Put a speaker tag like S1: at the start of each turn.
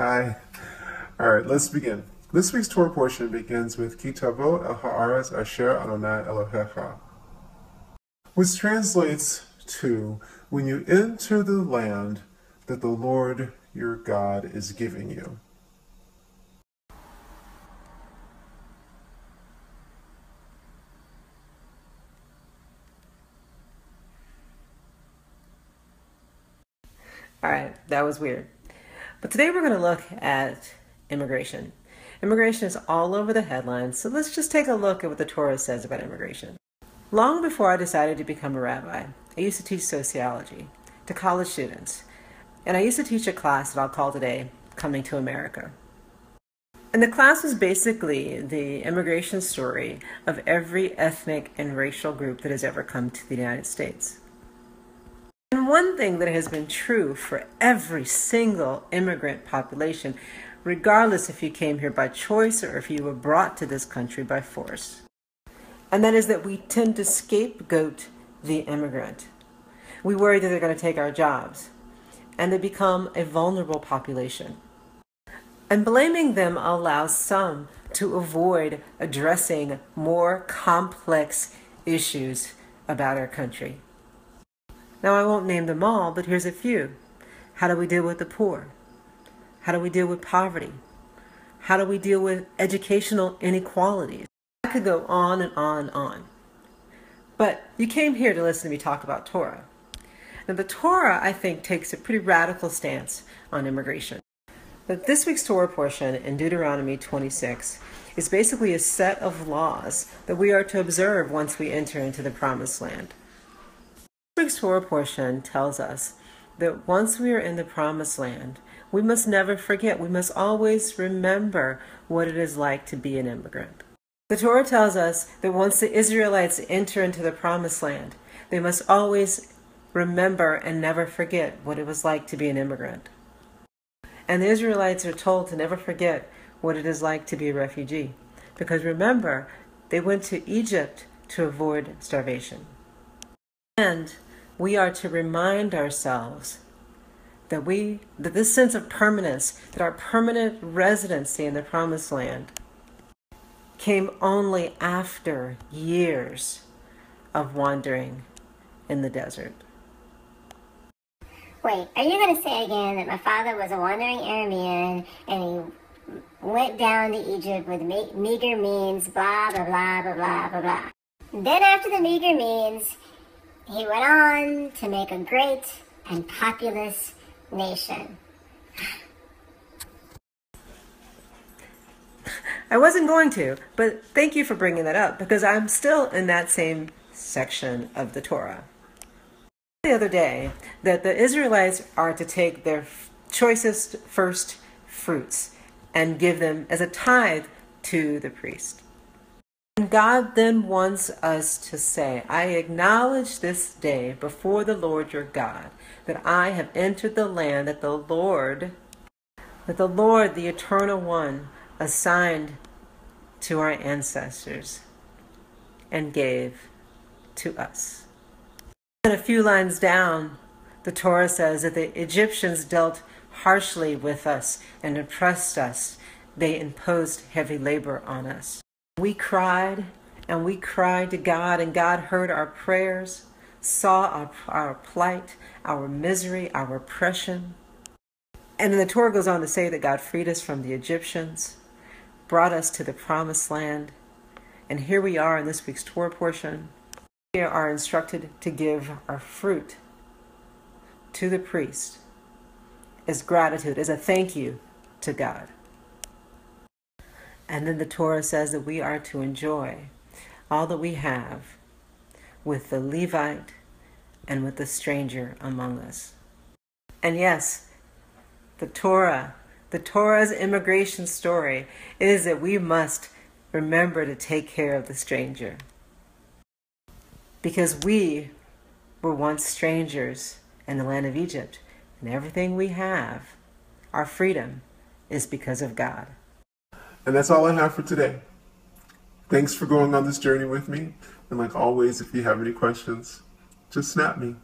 S1: Hi. All right, let's begin. This week's Torah portion begins with Ki Tavo el ha'aretz asher Adonai Elohecha, which translates to, when you enter the land that the Lord your God is giving you.
S2: All right, that was weird. But today we're going to look at immigration. Immigration is all over the headlines, so let's just take a look at what the Torah says about immigration. Long before I decided to become a rabbi, I used to teach sociology to college students, and I used to teach a class that I'll call today Coming to America. And the class was basically the immigration story of every ethnic and racial group that has ever come to the United States. And one thing that has been true for every single immigrant population, regardless if you came here by choice or if you were brought to this country by force, and that is that we tend to scapegoat the immigrant. We worry that they're going to take our jobs, and they become a vulnerable population. And blaming them allows some to avoid addressing more complex issues about our country. Now, I won't name them all, but here's a few. How do we deal with the poor? How do we deal with poverty? How do we deal with educational inequalities? I could go on and on and on. But you came here to listen to me talk about Torah. Now, the Torah, I think, takes a pretty radical stance on immigration. But this week's Torah portion in Deuteronomy 26 is basically a set of laws that we are to observe once we enter into the Promised Land. This week's Torah portion tells us that once we are in the Promised Land, we must never forget, we must always remember what it is like to be an immigrant. The Torah tells us that once the Israelites enter into the Promised Land, they must always remember and never forget what it was like to be an immigrant. And the Israelites are told to never forget what it is like to be a refugee. Because remember, they went to Egypt to avoid starvation. And we are to remind ourselves that this sense of permanence, that our permanent residency in the Promised Land came only after years of wandering in the desert.
S3: Wait, are you going to say again that my father was a wandering Aramean and he went down to Egypt with meager means, blah, blah, blah, blah, blah, blah, blah. Then after the meager means, he went on to make a great and populous nation.
S2: I wasn't going to, but thank you for bringing that up, because I'm still in that same section of the Torah. The other day, that the Israelites are to take their choicest first fruits and give them as a tithe to the priest. And God then wants us to say, I acknowledge this day before the Lord your God, that I have entered the land that the Lord, the Eternal One, assigned to our ancestors and gave to us. And a few lines down, the Torah says that the Egyptians dealt harshly with us and oppressed us. They imposed heavy labor on us. We cried and we cried to God, and God heard our prayers, saw our plight, our misery, our oppression. And then the Torah goes on to say that God freed us from the Egyptians, brought us to the Promised Land. And here we are in this week's Torah portion. We are instructed to give our fruit to the priest as gratitude, as a thank you to God. And then the Torah says that we are to enjoy all that we have with the Levite and with the stranger among us. And yes, the Torah's immigration story is that we must remember to take care of the stranger. Because we were once strangers in the land of Egypt, and everything we have, our freedom, is because of God.
S1: And that's all I have for today. Thanks for going on this journey with me. And like always, if you have any questions, just snap me.